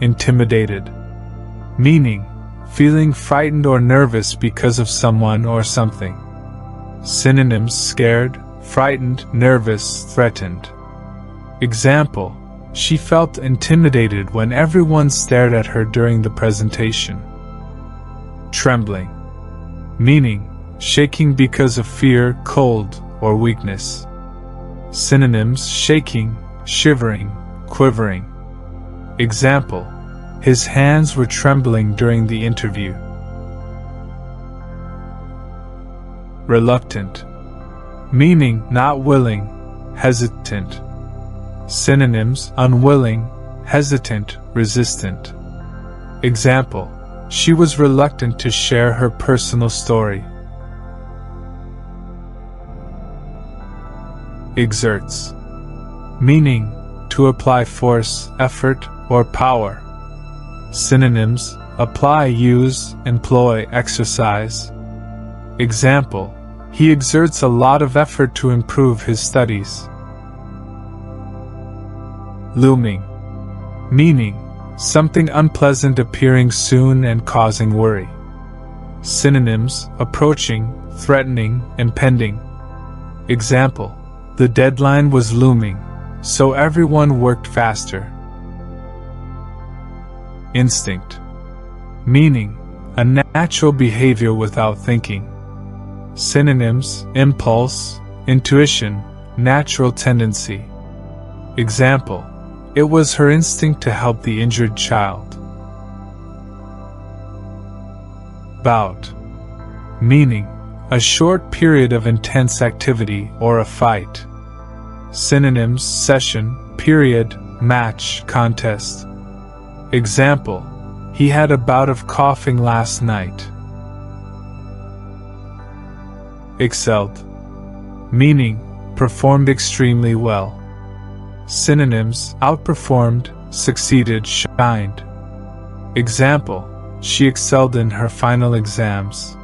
intimidated. Meaning, feeling frightened or nervous because of someone or something. Synonyms: scared, frightened, nervous, threatened. Example: she felt intimidated when everyone stared at her during the presentation. Trembling. Meaning, shaking because of fear, cold, or weakness. Synonyms: shaking, shivering, quivering. Example: his hands were trembling during the interview. Reluctant. Meaning, not willing, hesitant. Synonyms: unwilling, hesitant, resistant. Example: she was reluctant to share her personal story. Exerts. Meaning, to apply force, effort, or power. Synonyms: apply, use, employ, exercise. Example: he exerts a lot of effort to improve his studies. Looming. Meaning, something unpleasant appearing soon and causing worry. Synonyms: approaching, threatening, impending. Example: the deadline was looming, so everyone worked faster. Instinct. Meaning, a natural behavior without thinking. Synonyms: impulse, intuition, natural tendency. Example: it was her instinct to help the injured child. Bout. Meaning, a short period of intense activity or a fight. Synonyms: session, period, match, contest. Example: he had a bout of coughing last night. Excelled. Meaning, performed extremely well. Synonyms: outperformed, succeeded, shined. Example: she excelled in her final exams.